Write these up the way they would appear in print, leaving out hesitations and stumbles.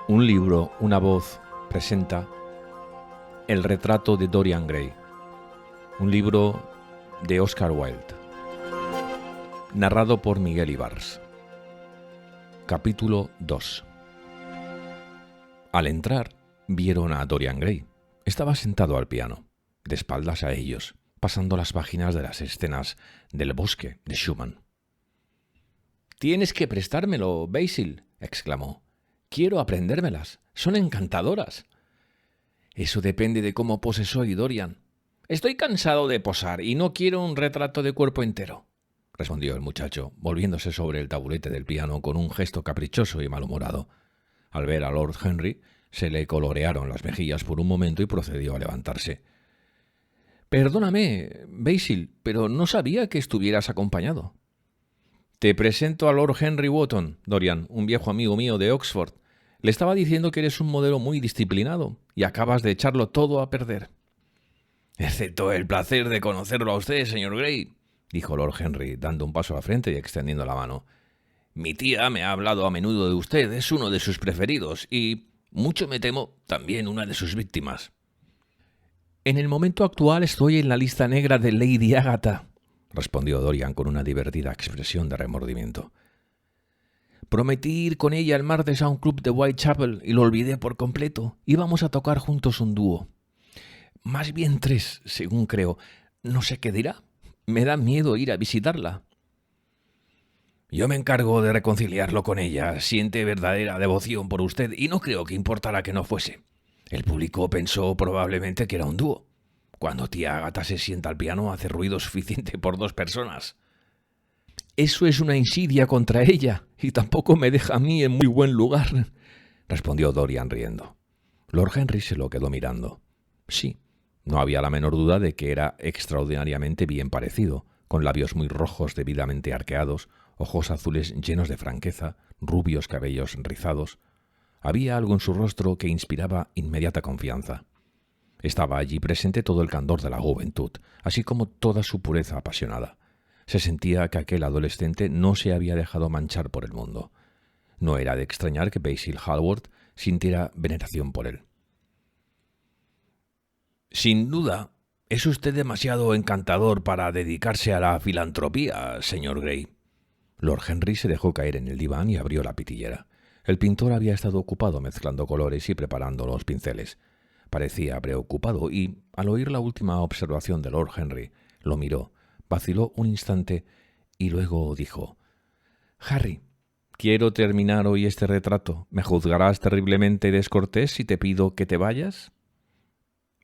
Un libro, una voz, presenta El retrato de Dorian Gray, un libro de Oscar Wilde, narrado por Miguel Ibars. Capítulo 2. Al entrar, vieron a Dorian Gray. Estaba sentado al piano, de espaldas a ellos, pasando las páginas de las escenas del bosque de Schumann. «Tienes que prestármelo, Basil», exclamó. «Quiero aprendérmelas. Son encantadoras». «Eso depende de cómo poses hoy, Dorian». «Estoy cansado de posar y no quiero un retrato de cuerpo entero», respondió el muchacho, volviéndose sobre el taburete del piano con un gesto caprichoso y malhumorado. Al ver a Lord Henry, se le colorearon las mejillas por un momento y procedió a levantarse. «Perdóname, Basil, pero no sabía que estuvieras acompañado». «Te presento a Lord Henry Wotton, Dorian, un viejo amigo mío de Oxford. Le estaba diciendo que eres un modelo muy disciplinado y acabas de echarlo todo a perder». «Excepto el placer de conocerlo a usted, señor Gray», dijo Lord Henry, dando un paso al frente y extendiendo la mano. «Mi tía me ha hablado a menudo de usted, es uno de sus preferidos y, mucho me temo, también una de sus víctimas». «En el momento actual estoy en la lista negra de Lady Agatha», respondió Dorian con una divertida expresión de remordimiento. «Prometí ir con ella al martes a un club de Whitechapel y lo olvidé por completo. Íbamos a tocar juntos un dúo. Más bien tres, según creo. No sé qué dirá. Me da miedo ir a visitarla». «Yo me encargo de reconciliarlo con ella. Siente verdadera devoción por usted y no creo que importara que no fuese. El público pensó probablemente que era un dúo. Cuando tía Agatha se sienta al piano hace ruido suficiente por dos personas». «Eso es una insidia contra ella y tampoco me deja a mí en muy buen lugar», respondió Dorian riendo. Lord Henry se lo quedó mirando. Sí, no había la menor duda de que era extraordinariamente bien parecido, con labios muy rojos debidamente arqueados, ojos azules llenos de franqueza, rubios cabellos rizados. Había algo en su rostro que inspiraba inmediata confianza. Estaba allí presente todo el candor de la juventud, así como toda su pureza apasionada. Se sentía que aquel adolescente no se había dejado manchar por el mundo. No era de extrañar que Basil Hallward sintiera veneración por él. «Sin duda, es usted demasiado encantador para dedicarse a la filantropía, señor Gray». Lord Henry se dejó caer en el diván y abrió la pitillera. El pintor había estado ocupado mezclando colores y preparando los pinceles. Parecía preocupado y, al oír la última observación de Lord Henry, lo miró, vaciló un instante y luego dijo: «Harry, quiero terminar hoy este retrato. ¿Me juzgarás terriblemente descortés si te pido que te vayas?»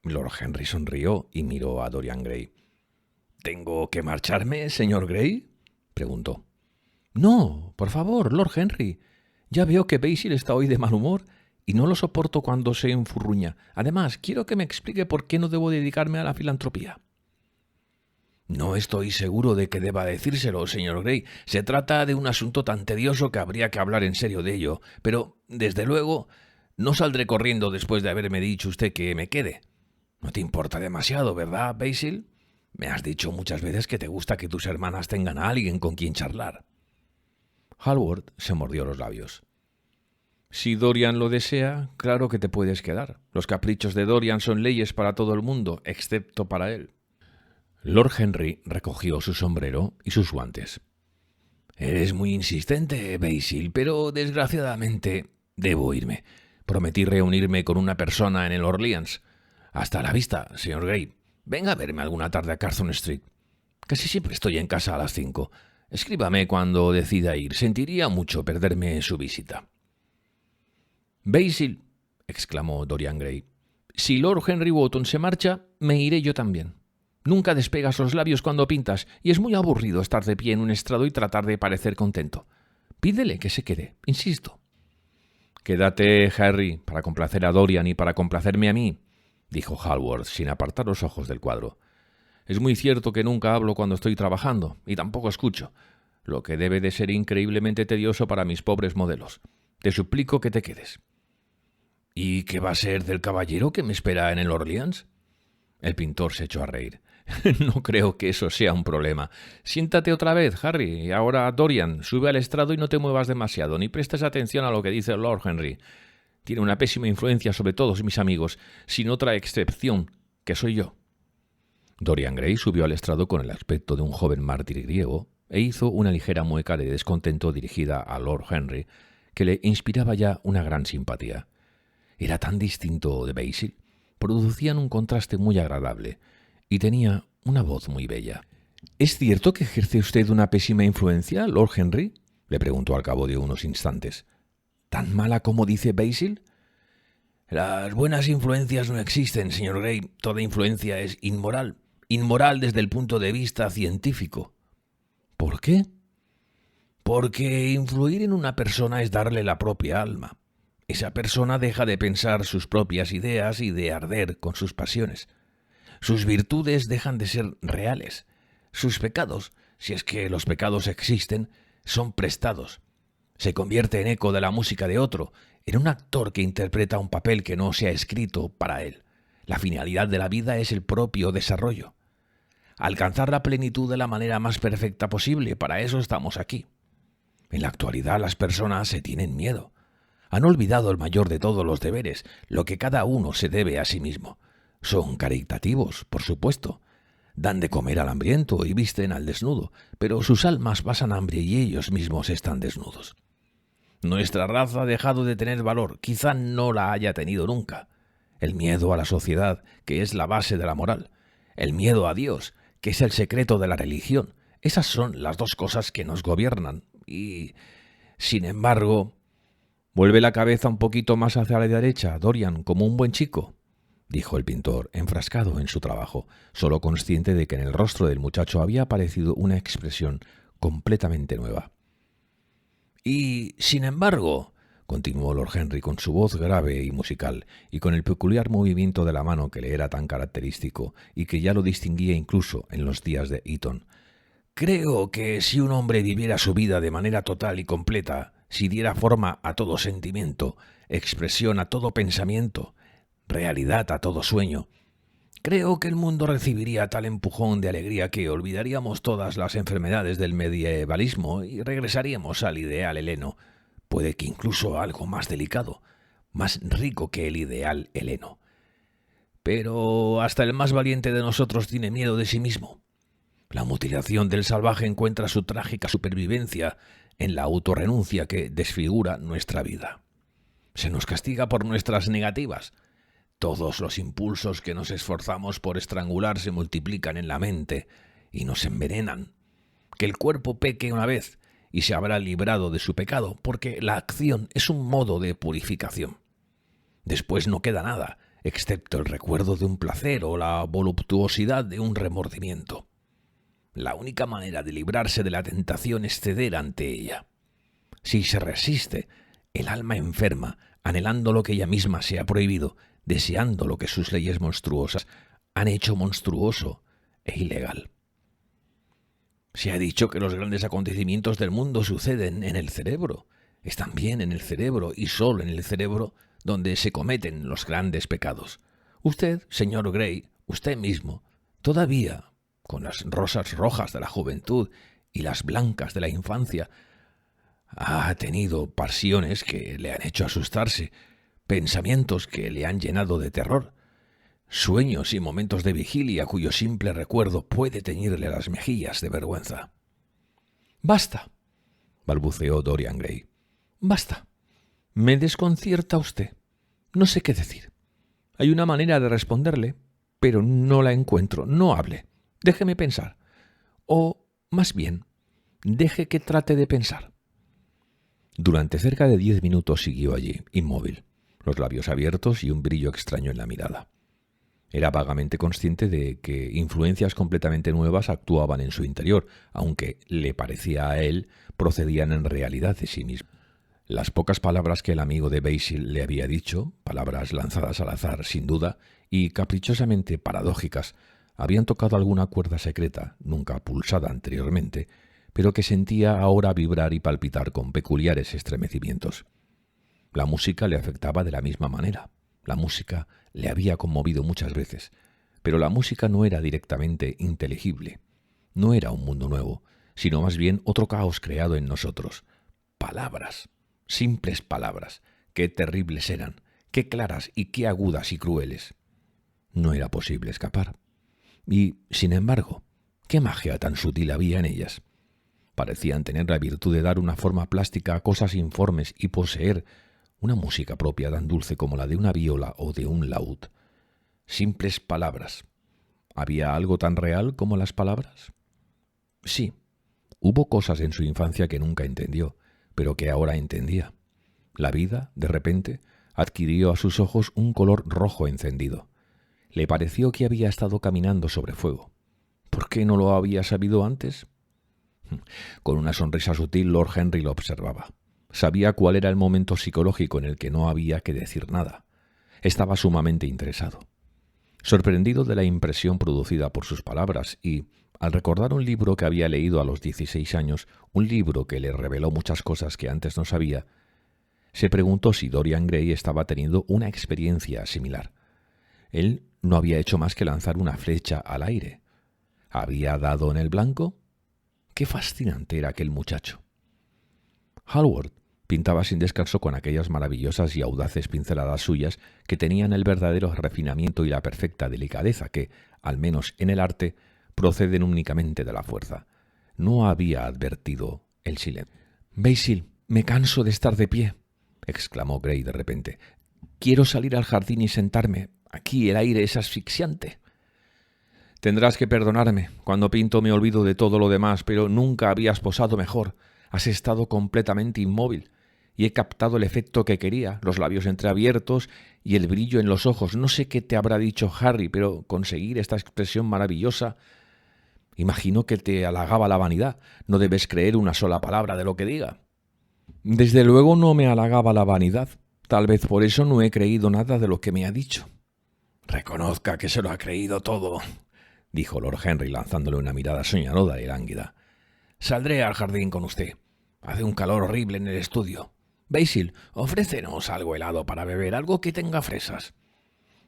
Lord Henry sonrió y miró a Dorian Gray. «¿Tengo que marcharme, señor Gray?», preguntó. «No, por favor, Lord Henry. Ya veo que Basil está hoy de mal humor y no lo soporto cuando se enfurruña. Además, quiero que me explique por qué no debo dedicarme a la filantropía». «No estoy seguro de que deba decírselo, señor Gray. Se trata de un asunto tan tedioso que habría que hablar en serio de ello. Pero, desde luego, no saldré corriendo después de haberme dicho usted que me quede. No te importa demasiado, ¿verdad, Basil? Me has dicho muchas veces que te gusta que tus hermanas tengan a alguien con quien charlar». Hallward se mordió los labios. «Si Dorian lo desea, claro que te puedes quedar. Los caprichos de Dorian son leyes para todo el mundo, excepto para él». Lord Henry recogió su sombrero y sus guantes. «Eres muy insistente, Basil, pero desgraciadamente debo irme. Prometí reunirme con una persona en el Orleans. Hasta la vista, señor Gray. Venga a verme alguna tarde a Curzon Street. Casi siempre estoy en casa a las 5. Escríbame cuando decida ir. Sentiría mucho perderme su visita». «Basil», exclamó Dorian Gray, «si Lord Henry Wotton se marcha, me iré yo también. Nunca despegas los labios cuando pintas y es muy aburrido estar de pie en un estrado y tratar de parecer contento. Pídele que se quede, insisto». «Quédate, Harry, para complacer a Dorian y para complacerme a mí», dijo Hallward sin apartar los ojos del cuadro. «Es muy cierto que nunca hablo cuando estoy trabajando y tampoco escucho, lo que debe de ser increíblemente tedioso para mis pobres modelos. Te suplico que te quedes». «¿Y qué va a ser del caballero que me espera en el Orleans?». El pintor se echó a reír. «No creo que eso sea un problema. Siéntate otra vez, Harry. Y ahora, Dorian, sube al estrado y no te muevas demasiado, ni prestes atención a lo que dice Lord Henry. Tiene una pésima influencia sobre todos mis amigos, sin otra excepción, que soy yo». Dorian Gray subió al estrado con el aspecto de un joven mártir griego e hizo una ligera mueca de descontento dirigida a Lord Henry, que le inspiraba ya una gran simpatía. Era tan distinto de Basil, producían un contraste muy agradable, y tenía una voz muy bella. «¿Es cierto que ejerce usted una pésima influencia, Lord Henry?», le preguntó al cabo de unos instantes. «¿Tan mala como dice Basil?». «Las buenas influencias no existen, señor Gray. Toda influencia es inmoral. Inmoral desde el punto de vista científico». «¿Por qué?». «Porque influir en una persona es darle la propia alma. Esa persona deja de pensar sus propias ideas y de arder con sus pasiones. Sus virtudes dejan de ser reales. Sus pecados, si es que los pecados existen, son prestados. Se convierte en eco de la música de otro, en un actor que interpreta un papel que no se ha escrito para él. La finalidad de la vida es el propio desarrollo. Alcanzar la plenitud de la manera más perfecta posible, para eso estamos aquí. En la actualidad las personas se tienen miedo. Han olvidado el mayor de todos los deberes, lo que cada uno se debe a sí mismo. Son caritativos, por supuesto. Dan de comer al hambriento y visten al desnudo, pero sus almas pasan hambre y ellos mismos están desnudos. Nuestra raza ha dejado de tener valor, quizá no la haya tenido nunca. El miedo a la sociedad, que es la base de la moral. El miedo a Dios, que es el secreto de la religión. Esas son las dos cosas que nos gobiernan. Y, sin embargo... «Vuelve la cabeza un poquito más hacia la derecha, Dorian, como un buen chico», dijo el pintor, enfrascado en su trabajo, solo consciente de que en el rostro del muchacho había aparecido una expresión completamente nueva. «Y, sin embargo», continuó Lord Henry con su voz grave y musical, y con el peculiar movimiento de la mano que le era tan característico y que ya lo distinguía incluso en los días de Eton, «creo que si un hombre viviera su vida de manera total y completa, si diera forma a todo sentimiento, expresión a todo pensamiento, realidad a todo sueño, creo que el mundo recibiría tal empujón de alegría que olvidaríamos todas las enfermedades del medievalismo y regresaríamos al ideal heleno, puede que incluso algo más delicado, más rico que el ideal heleno. Pero hasta el más valiente de nosotros tiene miedo de sí mismo. La mutilación del salvaje encuentra su trágica supervivencia en la autorrenuncia que desfigura nuestra vida. Se nos castiga por nuestras negativas. Todos los impulsos que nos esforzamos por estrangular se multiplican en la mente y nos envenenan. Que el cuerpo peque una vez y se habrá librado de su pecado, porque la acción es un modo de purificación. Después no queda nada, excepto el recuerdo de un placer o la voluptuosidad de un remordimiento. La única manera de librarse de la tentación es ceder ante ella. Si se resiste, el alma enferma, anhelando lo que ella misma se ha prohibido, deseando lo que sus leyes monstruosas han hecho monstruoso e ilegal. Se ha dicho que los grandes acontecimientos del mundo suceden en el cerebro. Están bien en el cerebro y solo en el cerebro donde se cometen los grandes pecados. Usted, señor Gray, usted mismo, todavía, con las rosas rojas de la juventud y las blancas de la infancia, ha tenido pasiones que le han hecho asustarse, pensamientos que le han llenado de terror, sueños y momentos de vigilia cuyo simple recuerdo puede teñirle las mejillas de vergüenza. «Basta», balbuceó Dorian Gray. «Basta. Me desconcierta usted. No sé qué decir. Hay una manera de responderle, pero no la encuentro. No hable. Déjeme pensar. O, más bien, deje que trate de pensar». Durante cerca de 10 minutos siguió allí, inmóvil, los labios abiertos y un brillo extraño en la mirada. Era vagamente consciente de que influencias completamente nuevas actuaban en su interior, aunque, le parecía a él, procedían en realidad de sí mismo. Las pocas palabras que el amigo de Basil le había dicho, palabras lanzadas al azar, sin duda, y caprichosamente paradójicas, habían tocado alguna cuerda secreta, nunca pulsada anteriormente, pero que sentía ahora vibrar y palpitar con peculiares estremecimientos. La música le afectaba de la misma manera. La música le había conmovido muchas veces, pero la música no era directamente inteligible. No era un mundo nuevo, sino más bien otro caos creado en nosotros. Palabras, simples palabras, qué terribles eran, qué claras y qué agudas y crueles. No era posible escapar. Y, sin embargo, qué magia tan sutil había en ellas. Parecían tener la virtud de dar una forma plástica a cosas informes y poseer una música propia tan dulce como la de una viola o de un laúd. Simples palabras. ¿Había algo tan real como las palabras? Sí, hubo cosas en su infancia que nunca entendió, pero que ahora entendía. La vida, de repente, adquirió a sus ojos un color rojo encendido. Le pareció que había estado caminando sobre fuego. ¿Por qué no lo había sabido antes? Con una sonrisa sutil, Lord Henry lo observaba. Sabía cuál era el momento psicológico en el que no había que decir nada. Estaba sumamente interesado. Sorprendido de la impresión producida por sus palabras y, al recordar un libro que había leído a los 16 años, un libro que le reveló muchas cosas que antes no sabía, se preguntó si Dorian Gray estaba teniendo una experiencia similar. Él no había hecho más que lanzar una flecha al aire. ¿Había dado en el blanco? Qué fascinante era aquel muchacho. Hallward pintaba sin descanso con aquellas maravillosas y audaces pinceladas suyas que tenían el verdadero refinamiento y la perfecta delicadeza que, al menos en el arte, proceden únicamente de la fuerza. No había advertido el silencio. «Basil, me canso de estar de pie», exclamó Gray de repente. «Quiero salir al jardín y sentarme. Aquí el aire es asfixiante». «Tendrás que perdonarme. Cuando pinto me olvido de todo lo demás, pero nunca habías posado mejor. Has estado completamente inmóvil y he captado el efecto que quería, los labios entreabiertos y el brillo en los ojos. No sé qué te habrá dicho Harry, pero conseguir esta expresión maravillosa... Imagino que te halagaba la vanidad. No debes creer una sola palabra de lo que diga». «Desde luego no me halagaba la vanidad. Tal vez por eso no he creído nada de lo que me ha dicho». «Reconozca que se lo ha creído todo», dijo Lord Henry lanzándole una mirada soñadora y lánguida. «Saldré al jardín con usted. Hace un calor horrible en el estudio. Basil, ofrécenos algo helado para beber, algo que tenga fresas».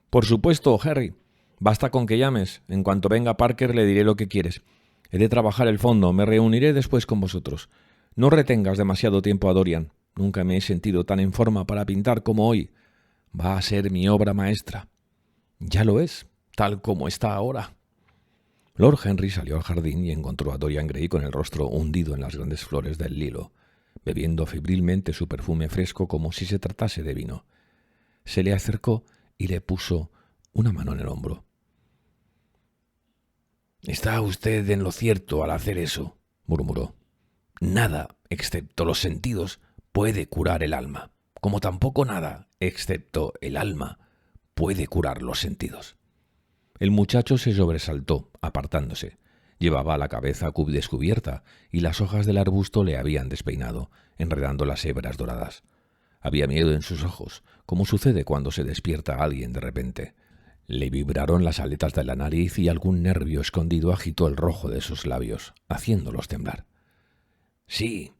«Por supuesto, Harry. Basta con que llames. En cuanto venga Parker le diré lo que quieres. He de trabajar el fondo. Me reuniré después con vosotros. No retengas demasiado tiempo a Dorian. Nunca me he sentido tan en forma para pintar como hoy. Va a ser mi obra maestra». «Ya lo es, tal como está ahora». Lord Henry salió al jardín y encontró a Dorian Gray con el rostro hundido en las grandes flores del lilo, bebiendo febrilmente su perfume fresco como si se tratase de vino. Se le acercó y le puso una mano en el hombro. «Está usted en lo cierto al hacer eso», murmuró. «Nada, excepto los sentidos, puede curar el alma, como tampoco nada, excepto el alma, puede curar los sentidos». El muchacho se sobresaltó, apartándose. Llevaba la cabeza descubierta y las hojas del arbusto le habían despeinado, enredando las hebras doradas. Había miedo en sus ojos, como sucede cuando se despierta a alguien de repente. Le vibraron las aletas de la nariz y algún nervio escondido agitó el rojo de sus labios, haciéndolos temblar. «Sí»,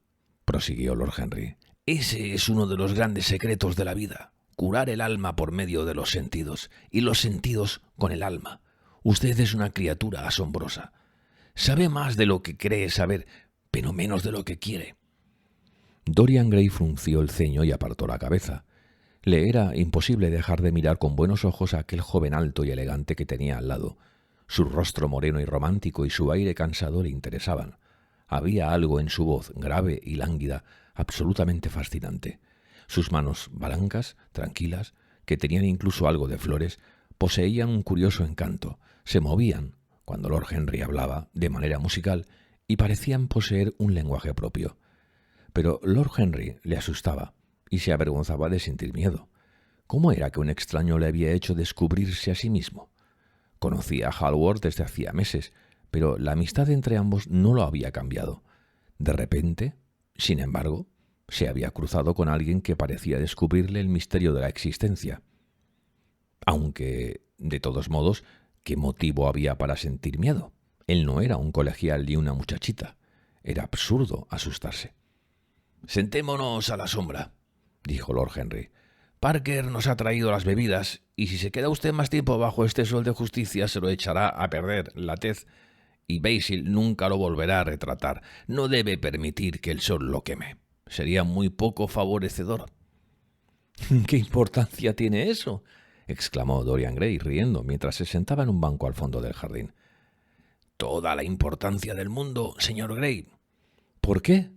prosiguió Lord Henry, «ese es uno de los grandes secretos de la vida. Curar el alma por medio de los sentidos, y los sentidos con el alma. Usted es una criatura asombrosa. Sabe más de lo que cree saber, pero menos de lo que quiere». Dorian Gray frunció el ceño y apartó la cabeza. Le era imposible dejar de mirar con buenos ojos a aquel joven alto y elegante que tenía al lado. Su rostro moreno y romántico y su aire cansado le interesaban. Había algo en su voz, grave y lánguida, absolutamente fascinante. Sus manos blancas, tranquilas, que tenían incluso algo de flores, poseían un curioso encanto. Se movían, cuando Lord Henry hablaba, de manera musical, y parecían poseer un lenguaje propio. Pero Lord Henry le asustaba y se avergonzaba de sentir miedo. ¿Cómo era que un extraño le había hecho descubrirse a sí mismo? Conocía a Hallward desde hacía meses, pero la amistad entre ambos no lo había cambiado. De repente, sin embargo, se había cruzado con alguien que parecía descubrirle el misterio de la existencia. Aunque, de todos modos, ¿qué motivo había para sentir miedo? Él no era un colegial ni una muchachita. Era absurdo asustarse. «Sentémonos a la sombra», dijo Lord Henry. «Parker nos ha traído las bebidas, y si se queda usted más tiempo bajo este sol de justicia se lo echará a perder la tez, y Basil nunca lo volverá a retratar. No debe permitir que el sol lo queme. Sería muy poco favorecedor». ¿Qué importancia tiene eso?, exclamó Dorian Gray riendo mientras se sentaba en un banco al fondo del jardín. Toda la importancia del mundo, señor Gray. ¿Por qué?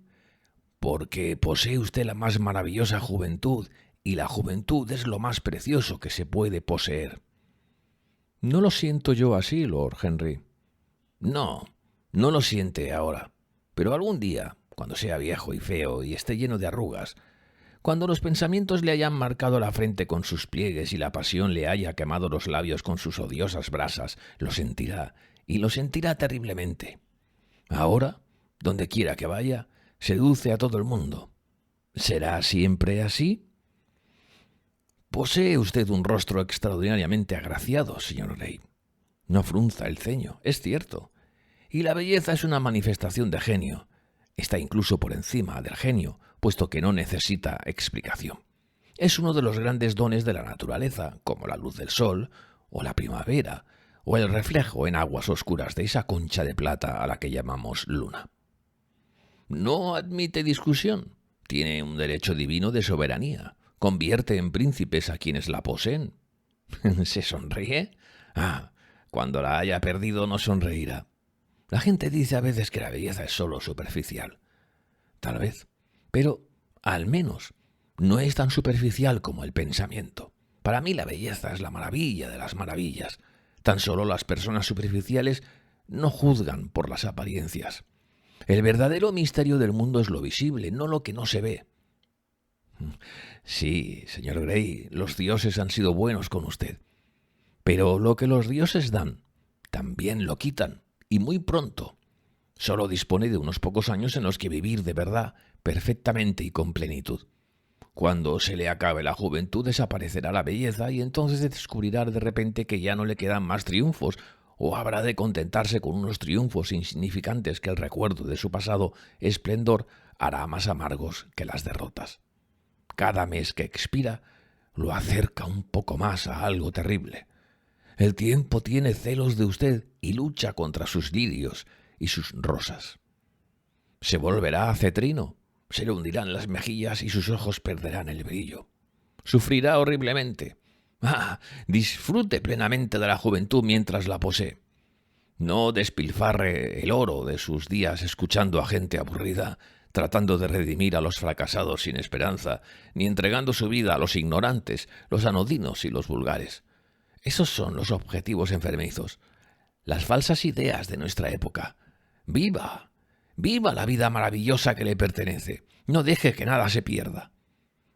Porque posee usted la más maravillosa juventud, y la juventud es lo más precioso que se puede poseer. No lo siento yo así, Lord Henry. No, no lo siente ahora, pero algún día, cuando sea viejo y feo y esté lleno de arrugas, cuando los pensamientos le hayan marcado la frente con sus pliegues y la pasión le haya quemado los labios con sus odiosas brasas, lo sentirá, y lo sentirá terriblemente. Ahora, donde quiera que vaya, seduce a todo el mundo. ¿Será siempre así? Posee usted un rostro extraordinariamente agraciado, señor Gray. No frunza el ceño, es cierto. Y la belleza es una manifestación de genio. Está incluso por encima del genio, puesto que no necesita explicación. Es uno de los grandes dones de la naturaleza, como la luz del sol, o la primavera, o el reflejo en aguas oscuras de esa concha de plata a la que llamamos luna. No admite discusión. Tiene un derecho divino de soberanía. Convierte en príncipes a quienes la poseen. ¿Se sonríe? Cuando la haya perdido no sonreirá. La gente dice a veces que la belleza es solo superficial. Tal vez. Pero, al menos, no es tan superficial como el pensamiento. Para mí la belleza es la maravilla de las maravillas. Tan solo las personas superficiales no juzgan por las apariencias. El verdadero misterio del mundo es lo visible, no lo que no se ve. Sí, señor Gray, los dioses han sido buenos con usted. Pero lo que los dioses dan, también lo quitan, y muy pronto. Solo dispone de unos pocos años en los que vivir de verdad, perfectamente y con plenitud. Cuando se le acabe la juventud desaparecerá la belleza y entonces descubrirá de repente que ya no le quedan más triunfos, o habrá de contentarse con unos triunfos insignificantes que el recuerdo de su pasado esplendor hará más amargos que las derrotas. Cada mes que expira lo acerca un poco más a algo terrible. El tiempo tiene celos de usted y lucha contra sus lirios y sus rosas. Se volverá cetrino, se le hundirán las mejillas y sus ojos perderán el brillo. Sufrirá horriblemente. Disfrute plenamente de la juventud mientras la posee. No despilfarre el oro de sus días escuchando a gente aburrida, tratando de redimir a los fracasados sin esperanza, ni entregando su vida a los ignorantes, los anodinos y los vulgares. Esos son los objetivos enfermizos, las falsas ideas de nuestra época. ¡Viva! ¡Viva la vida maravillosa que le pertenece! No deje que nada se pierda.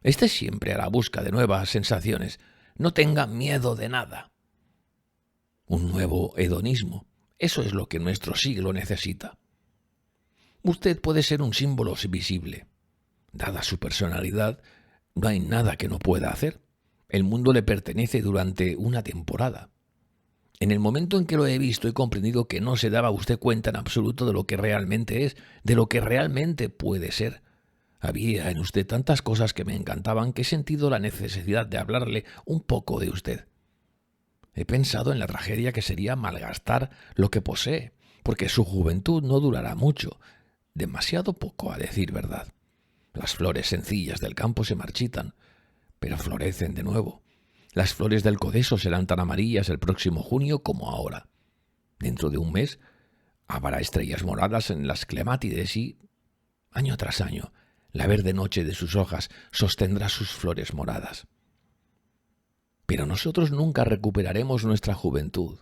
Esté siempre a la busca de nuevas sensaciones. No tenga miedo de nada. Un nuevo hedonismo. Eso es lo que nuestro siglo necesita. Usted puede ser un símbolo visible. Dada su personalidad, no hay nada que no pueda hacer. El mundo le pertenece durante una temporada. En el momento en que lo he visto, he comprendido que no se daba usted cuenta en absoluto de lo que realmente es, de lo que realmente puede ser. Había en usted tantas cosas que me encantaban que he sentido la necesidad de hablarle un poco de usted. He pensado en la tragedia que sería malgastar lo que posee, porque su juventud no durará mucho, demasiado poco a decir verdad. Las flores sencillas del campo se marchitan, pero florecen de nuevo. Las flores del Codeso serán tan amarillas el próximo junio como ahora. Dentro de un mes habrá estrellas moradas en las clemátides y, año tras año, la verde noche de sus hojas sostendrá sus flores moradas. Pero nosotros nunca recuperaremos nuestra juventud.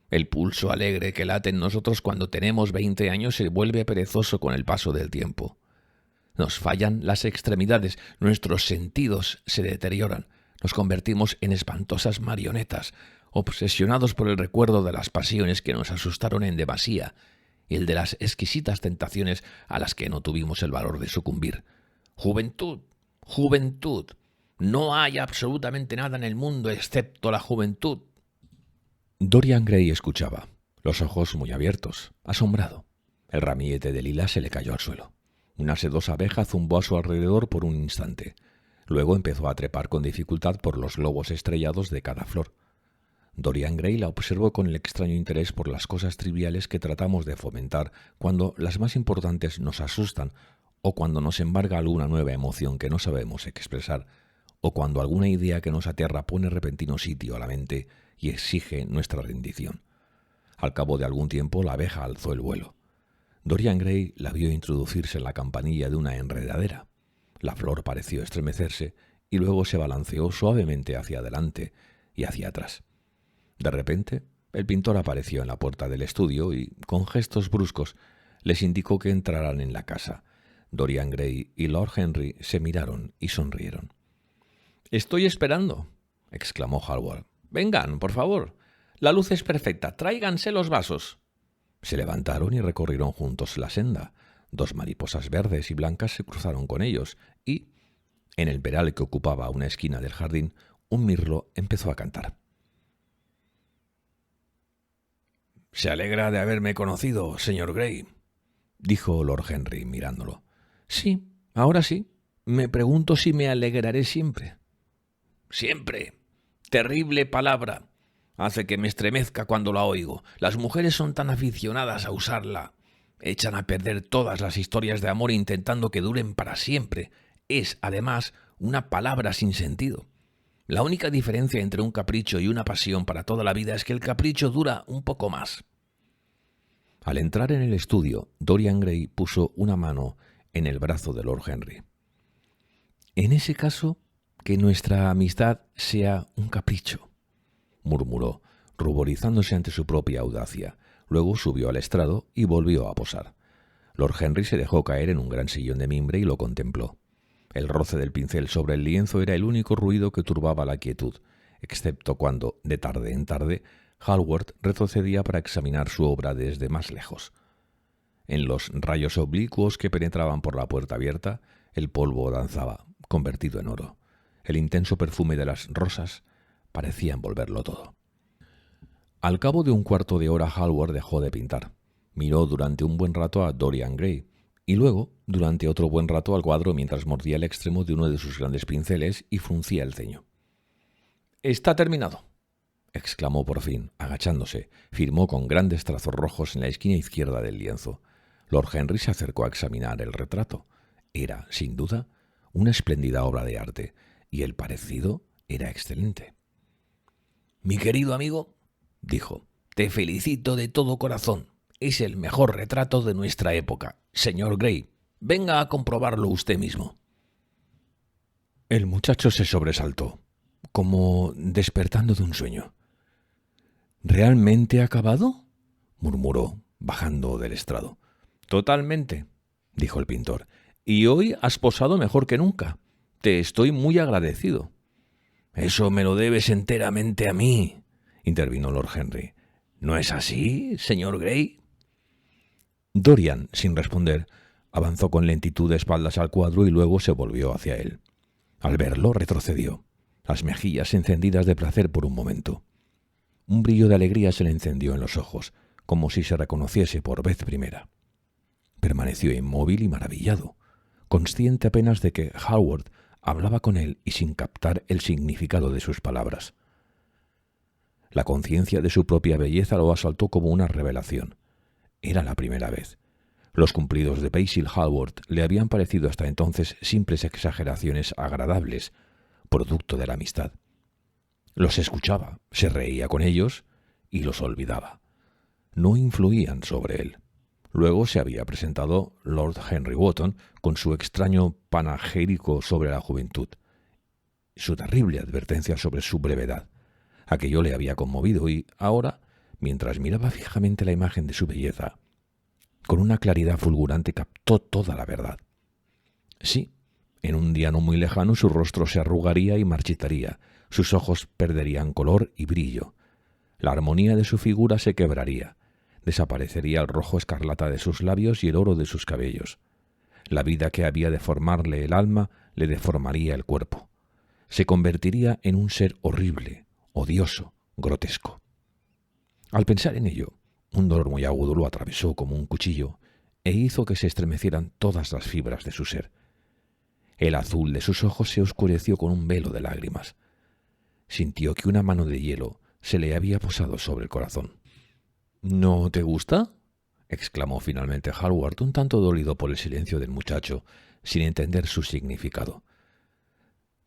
El pulso alegre que late en nosotros cuando tenemos 20 años se vuelve perezoso con el paso del tiempo. Nos fallan las extremidades, nuestros sentidos se deterioran, nos convertimos en espantosas marionetas, obsesionados por el recuerdo de las pasiones que nos asustaron en demasía y el de las exquisitas tentaciones a las que no tuvimos el valor de sucumbir. Juventud, juventud. No hay absolutamente nada en el mundo excepto la juventud. Dorian Gray escuchaba, los ojos muy abiertos, asombrado. El ramillete de lila se le cayó al suelo. Una sedosa abeja zumbó a su alrededor por un instante. Luego empezó a trepar con dificultad por los globos estrellados de cada flor. Dorian Gray la observó con el extraño interés por las cosas triviales que tratamos de fomentar cuando las más importantes nos asustan o cuando nos embarga alguna nueva emoción que no sabemos expresar o cuando alguna idea que nos aterra pone repentino sitio a la mente y exige nuestra rendición. Al cabo de algún tiempo la abeja alzó el vuelo. Dorian Gray la vio introducirse en la campanilla de una enredadera. La flor pareció estremecerse y luego se balanceó suavemente hacia adelante y hacia atrás. De repente, el pintor apareció en la puerta del estudio y, con gestos bruscos, les indicó que entraran en la casa. Dorian Gray y Lord Henry se miraron y sonrieron. «Estoy esperando», exclamó Hallward. «Vengan, por favor. La luz es perfecta. Tráiganse los vasos». Se levantaron y recorrieron juntos la senda. 2 mariposas verdes y blancas se cruzaron con ellos y, en el peral que ocupaba una esquina del jardín, un mirlo empezó a cantar. «Se alegra de haberme conocido, señor Gray», dijo Lord Henry mirándolo. «Sí, ahora sí. Me pregunto si me alegraré siempre». «Siempre. Terrible palabra. Hace que me estremezca cuando la oigo. Las mujeres son tan aficionadas a usarla. Echan a perder todas las historias de amor intentando que duren para siempre. Es, además, una palabra sin sentido. La única diferencia entre un capricho y una pasión para toda la vida es que el capricho dura un poco más». Al entrar en el estudio, Dorian Gray puso una mano en el brazo de Lord Henry. «En ese caso, que nuestra amistad sea un capricho», murmuró, ruborizándose ante su propia audacia. Luego subió al estrado y volvió a posar. Lord Henry se dejó caer en un gran sillón de mimbre y lo contempló. El roce del pincel sobre el lienzo era el único ruido que turbaba la quietud, excepto cuando, de tarde en tarde, Hallward retrocedía para examinar su obra desde más lejos. En los rayos oblicuos que penetraban por la puerta abierta, el polvo danzaba, convertido en oro. El intenso perfume de las rosas parecía envolverlo todo. Al cabo de un cuarto de hora Hallward dejó de pintar. Miró durante un buen rato a Dorian Gray y luego durante otro buen rato al cuadro mientras mordía el extremo de uno de sus grandes pinceles y fruncía el ceño. «Está terminado», exclamó por fin, agachándose. Firmó con grandes trazos rojos en la esquina izquierda del lienzo. Lord Henry se acercó a examinar el retrato. Era, sin duda, una espléndida obra de arte, y el parecido era excelente. «Mi querido amigo», dijo, «te felicito de todo corazón. Es el mejor retrato de nuestra época. Señor Gray, venga a comprobarlo usted mismo». El muchacho se sobresaltó, como despertando de un sueño. «¿Realmente acabado?», murmuró, bajando del estrado. «Totalmente», dijo el pintor, «y hoy has posado mejor que nunca. Te estoy muy agradecido». «Eso me lo debes enteramente a mí», intervino Lord Henry. «¿No es así, señor Gray?» Dorian, sin responder, avanzó con lentitud de espaldas al cuadro y luego se volvió hacia él. Al verlo, retrocedió, las mejillas encendidas de placer por un momento. Un brillo de alegría se le encendió en los ojos, como si se reconociese por vez primera. Permaneció inmóvil y maravillado, consciente apenas de que Hallward hablaba con él y sin captar el significado de sus palabras. La conciencia de su propia belleza lo asaltó como una revelación. Era la primera vez. Los cumplidos de Basil Hallward le habían parecido hasta entonces simples exageraciones agradables, producto de la amistad. Los escuchaba, se reía con ellos y los olvidaba. No influían sobre él. Luego se había presentado Lord Henry Wotton con su extraño panegírico sobre la juventud, su terrible advertencia sobre su brevedad. Aquello le había conmovido y ahora, mientras miraba fijamente la imagen de su belleza, con una claridad fulgurante captó toda la verdad. Sí, en un día no muy lejano su rostro se arrugaría y marchitaría, sus ojos perderían color y brillo. La armonía de su figura se quebraría. Desaparecería el rojo escarlata de sus labios y el oro de sus cabellos. La vida que había de formarle el alma le deformaría el cuerpo. Se convertiría en un ser horrible, odioso, grotesco. Al pensar en ello, un dolor muy agudo lo atravesó como un cuchillo e hizo que se estremecieran todas las fibras de su ser. El azul de sus ojos se oscureció con un velo de lágrimas. Sintió que una mano de hielo se le había posado sobre el corazón. «¿No te gusta?», exclamó finalmente Hallward, un tanto dolido por el silencio del muchacho, sin entender su significado.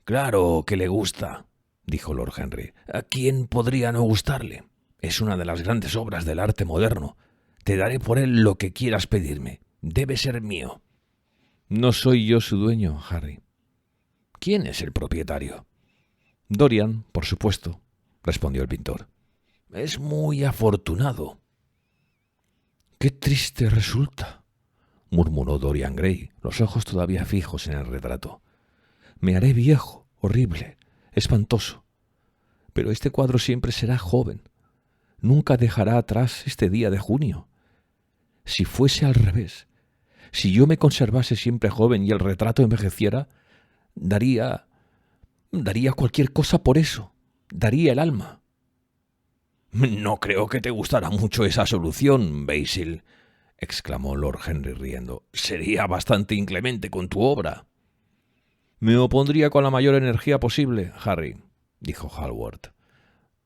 Claro que le gusta, dijo Lord Henry. ¿A quién podría no gustarle? Es una de las grandes obras del arte moderno. Te daré por él lo que quieras pedirme. Debe ser mío. No soy yo su dueño, Harry. ¿Quién es el propietario? Dorian, por supuesto, respondió el pintor. Es muy afortunado. Qué triste resulta, murmuró Dorian Gray, los ojos todavía fijos en el retrato. Me haré viejo, horrible, espantoso. Pero este cuadro siempre será joven. Nunca dejará atrás este día de junio. Si fuese al revés, si yo me conservase siempre joven y el retrato envejeciera, daría cualquier cosa por eso. Daría el alma. No creo que te gustará mucho esa solución, Basil, exclamó Lord Henry riendo. Sería bastante inclemente con tu obra. Me opondría con la mayor energía posible, Harry, dijo Hallward.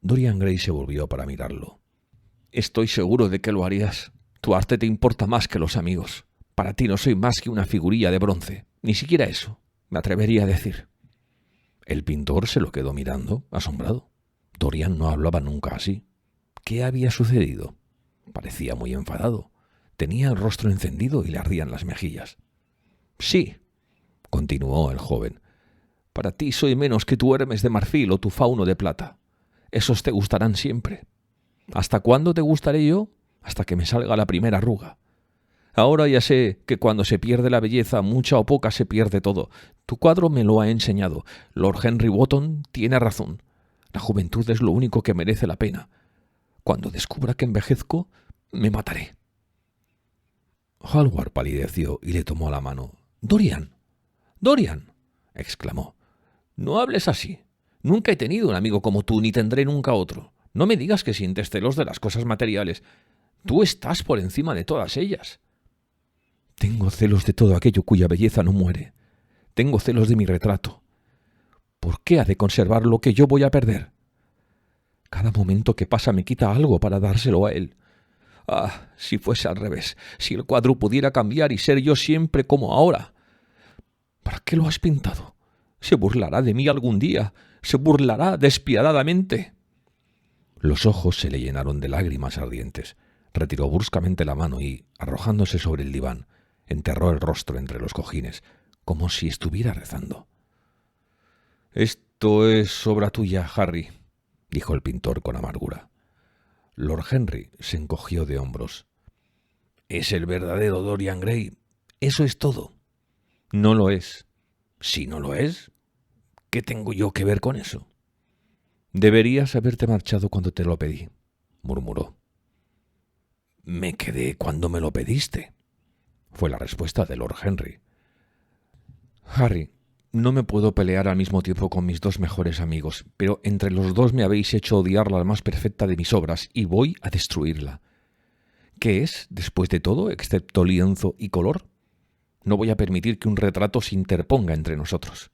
Dorian Gray se volvió para mirarlo. Estoy seguro de que lo harías. Tu arte te importa más que los amigos. Para ti no soy más que una figurilla de bronce. Ni siquiera eso, me atrevería a decir. El pintor se lo quedó mirando, asombrado. Dorian no hablaba nunca así. ¿Qué había sucedido? Parecía muy enfadado. Tenía el rostro encendido y le ardían las mejillas. Sí, continuó el joven. Para ti soy menos que tu Hermes de marfil o tu Fauno de plata. Esos te gustarán siempre. ¿Hasta cuándo te gustaré yo? Hasta que me salga la primera arruga. Ahora ya sé que cuando se pierde la belleza, mucha o poca, se pierde todo. Tu cuadro me lo ha enseñado. Lord Henry Wotton tiene razón. La juventud es lo único que merece la pena. Cuando descubra que envejezco, me mataré. Hallward palideció y le tomó la mano. «Dorian, Dorian», exclamó. «No hables así. Nunca he tenido un amigo como tú, ni tendré nunca otro. No me digas que sientes celos de las cosas materiales. Tú estás por encima de todas ellas». «Tengo celos de todo aquello cuya belleza no muere. Tengo celos de mi retrato. ¿Por qué ha de conservar lo que yo voy a perder? Cada momento que pasa me quita algo para dárselo a él. Ah, si fuese al revés, si el cuadro pudiera cambiar y ser yo siempre como ahora. ¿Para qué lo has pintado? Se burlará de mí algún día, se burlará despiadadamente». Los ojos se le llenaron de lágrimas ardientes. Retiró bruscamente la mano y, arrojándose sobre el diván, enterró el rostro entre los cojines, como si estuviera rezando. «Esto es obra tuya, Harry», dijo el pintor con amargura. Lord Henry se encogió de hombros. «Es el verdadero Dorian Gray. Eso es todo». «No lo es». «Si no lo es, ¿qué tengo yo que ver con eso?» «Deberías haberte marchado cuando te lo pedí», murmuró. «Me quedé cuando me lo pediste», fue la respuesta de Lord Henry. «Harry, no me puedo pelear al mismo tiempo con mis dos mejores amigos, pero entre los dos me habéis hecho odiar la más perfecta de mis obras y voy a destruirla. ¿Qué es, después de todo, excepto lienzo y color? No voy a permitir que un retrato se interponga entre nosotros».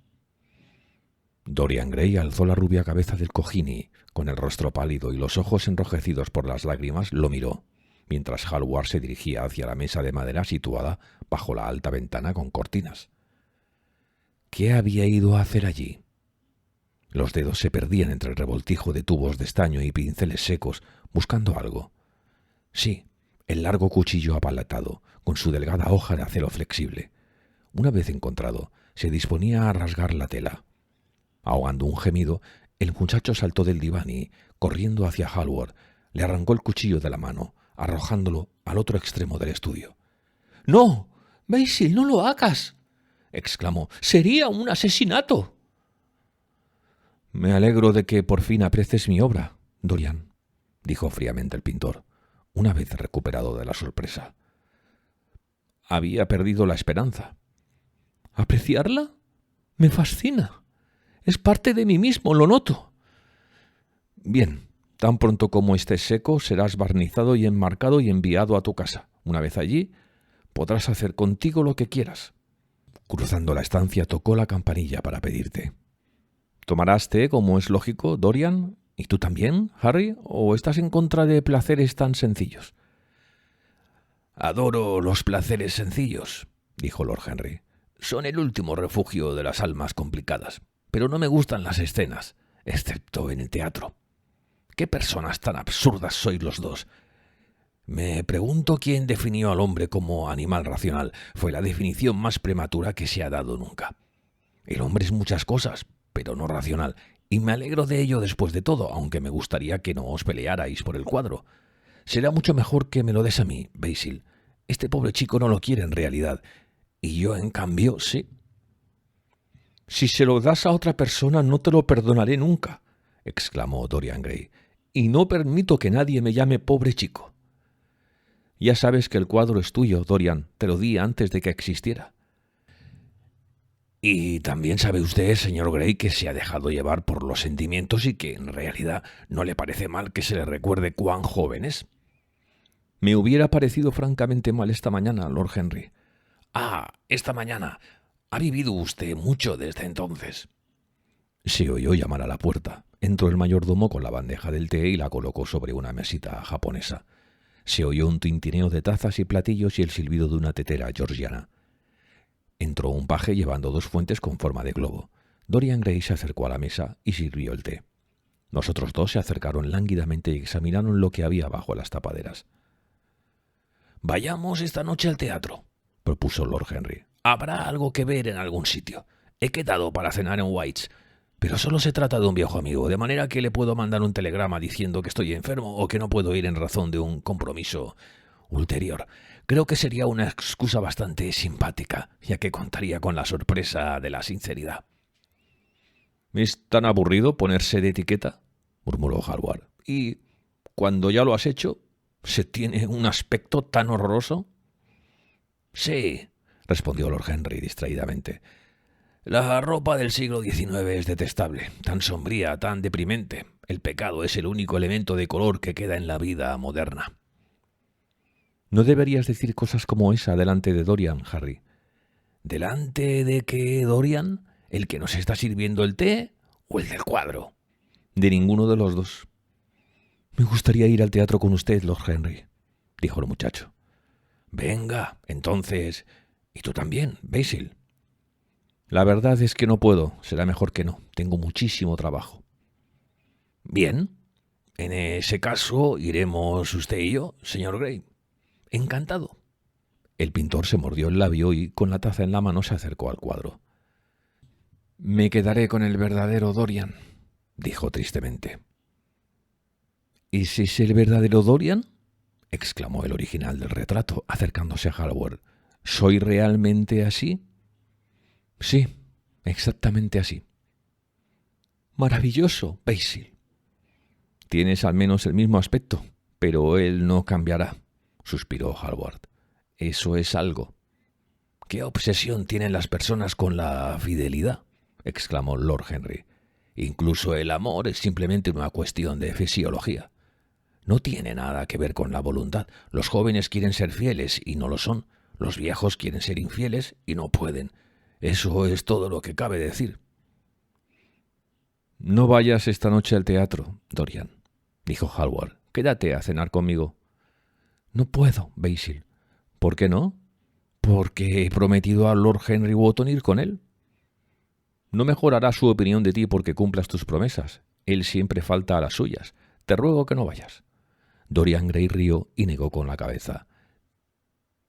Dorian Gray alzó la rubia cabeza del cojín y, con el rostro pálido y los ojos enrojecidos por las lágrimas, lo miró, mientras Hallward se dirigía hacia la mesa de madera situada bajo la alta ventana con cortinas. ¿Qué había ido a hacer allí? Los dedos se perdían entre el revoltijo de tubos de estaño y pinceles secos, buscando algo. Sí, el largo cuchillo apalatado, con su delgada hoja de acero flexible. Una vez encontrado, se disponía a rasgar la tela. Ahogando un gemido, el muchacho saltó del diván y, corriendo hacia Hallward, le arrancó el cuchillo de la mano, arrojándolo al otro extremo del estudio. «¡No! Basil, no lo hagas!», exclamó. «Sería un asesinato». «Me alegro de que por fin aprecies mi obra, Dorian», dijo fríamente el pintor, una vez recuperado de la sorpresa. Había perdido la esperanza. «¿Apreciarla? Me fascina. Es parte de mí mismo, lo noto». «Bien, tan pronto como estés seco, serás barnizado y enmarcado y enviado a tu casa. Una vez allí, podrás hacer contigo lo que quieras». Cruzando la estancia, tocó la campanilla para pedirte. «¿Tomarás té, como es lógico, Dorian? ¿Y tú también, Harry? ¿O estás en contra de placeres tan sencillos?» «Adoro los placeres sencillos», dijo Lord Henry. «Son el último refugio de las almas complicadas. pero no me gustan las escenas, excepto en el teatro. ¿Qué personas tan absurdas sois los dos? Me pregunto quién definió al hombre como animal racional. Fue la definición más prematura que se ha dado nunca. El hombre es muchas cosas, pero no racional, y me alegro de ello después de todo, aunque me gustaría que no os pelearais por el cuadro. Será mucho mejor que me lo des a mí, Basil. Este pobre chico no lo quiere en realidad, y yo, en cambio, sí. Si se lo das a otra persona, no te lo perdonaré nunca, exclamó Dorian Gray, y no permito que nadie me llame pobre chico. Ya sabes que el cuadro es tuyo, Dorian, te lo di antes de que existiera. Y también sabe usted, señor Gray, que se ha dejado llevar por los sentimientos y que, en realidad, no le parece mal que se le recuerde cuán joven es. Me hubiera parecido francamente mal esta mañana, Lord Henry. Ah, esta mañana. ¿Ha vivido usted mucho desde entonces? Se oyó llamar a la puerta. Entró el mayordomo con la bandeja del té y la colocó sobre una mesita japonesa. Se oyó un tintineo de tazas y platillos y el silbido de una tetera georgiana. Entró un paje llevando 2 fuentes con forma de globo. Dorian Gray se acercó a la mesa y sirvió el té. Los otros 2 se acercaron lánguidamente y examinaron lo que había bajo las tapaderas. «Vayamos esta noche al teatro», propuso Lord Henry. «Habrá algo que ver en algún sitio. He quedado para cenar en White's, pero solo se trata de un viejo amigo, de manera que le puedo mandar un telegrama diciendo que estoy enfermo o que no puedo ir en razón de un compromiso ulterior. Creo que sería una excusa bastante simpática, ya que contaría con la sorpresa de la sinceridad». «¿Es tan aburrido ponerse de etiqueta?», murmuró Hallward. «Y cuando ya lo has hecho, ¿se tiene un aspecto tan horroroso?» «Sí», respondió Lord Henry distraídamente. «La ropa del siglo XIX es detestable, tan sombría, tan deprimente. El pecado es el único elemento de color que queda en la vida moderna». «No deberías decir cosas como esa delante de Dorian, Harry». «¿Delante de qué, Dorian? ¿El que nos está sirviendo el té o el del cuadro?» «De ninguno de los dos». «Me gustaría ir al teatro con usted, Lord Henry», dijo el muchacho. «Venga, entonces. ¿Y tú también, Basil?» «La verdad es que no puedo. Será mejor que no. Tengo muchísimo trabajo». «Bien. En ese caso iremos usted y yo, señor Gray». «Encantado». El pintor se mordió el labio y, con la taza en la mano, se acercó al cuadro. «Me quedaré con el verdadero Dorian», dijo tristemente. «¿Ese es el verdadero Dorian?», exclamó el original del retrato, acercándose a Hallward. «¿Soy realmente así?» «Sí, exactamente así». «Maravilloso, Basil». «Tienes al menos el mismo aspecto, pero él no cambiará», suspiró Hallward. «Eso es algo». «¿Qué obsesión tienen las personas con la fidelidad?», exclamó Lord Henry. «Incluso el amor es simplemente una cuestión de fisiología. No tiene nada que ver con la voluntad. Los jóvenes quieren ser fieles y no lo son. Los viejos quieren ser infieles y no pueden. Eso es todo lo que cabe decir». «No vayas esta noche al teatro, Dorian», dijo Hallward. «Quédate a cenar conmigo». «No puedo, Basil». «¿Por qué no?» «Porque he prometido a Lord Henry Wotton ir con él». «No mejorará su opinión de ti porque cumplas tus promesas. Él siempre falta a las suyas. Te ruego que no vayas». Dorian Gray rió y negó con la cabeza.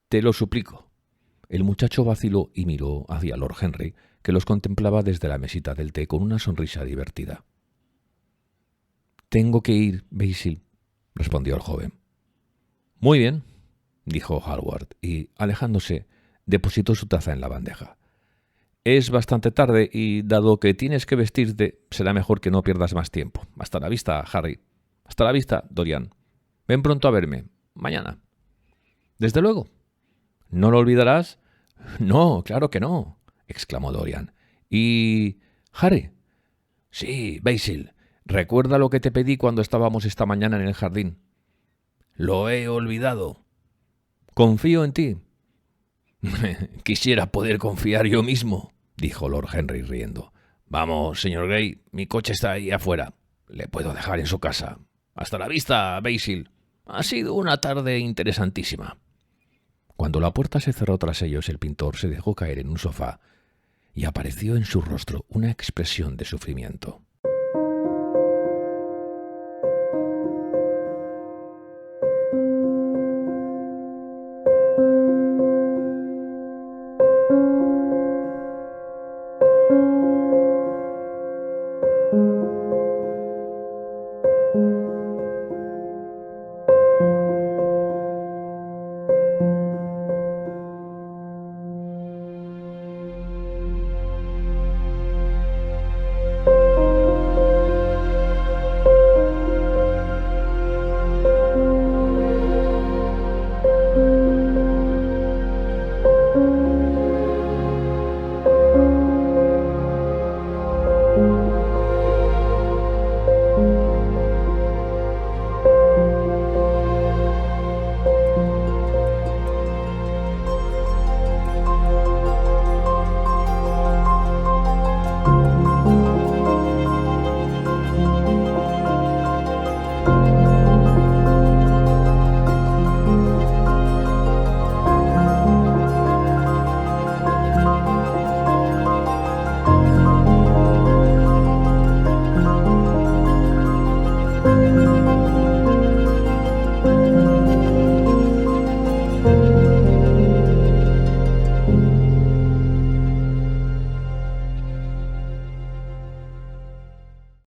«Te lo suplico». El muchacho vaciló y miró hacia Lord Henry, que los contemplaba desde la mesita del té con una sonrisa divertida. «Tengo que ir, Basil», respondió el joven. «Muy bien», dijo Hallward, y, alejándose, depositó su taza en la bandeja. «Es bastante tarde y, dado que tienes que vestirte, será mejor que no pierdas más tiempo. Hasta la vista, Harry. Hasta la vista, Dorian. Ven pronto a verme. Mañana». «Desde luego». «¿No lo olvidarás?» «No, claro que no», exclamó Dorian. «¿Y Harry?» «Sí, Basil. ¿Recuerda lo que te pedí cuando estábamos esta mañana en el jardín?» «Lo he olvidado». «Confío en ti». «Quisiera poder confiar yo mismo», dijo Lord Henry riendo. «Vamos, señor Gray, mi coche está ahí afuera. Le puedo dejar en su casa. Hasta la vista, Basil. Ha sido una tarde interesantísima». Cuando la puerta se cerró tras ellos, el pintor se dejó caer en un sofá y apareció en su rostro una expresión de sufrimiento.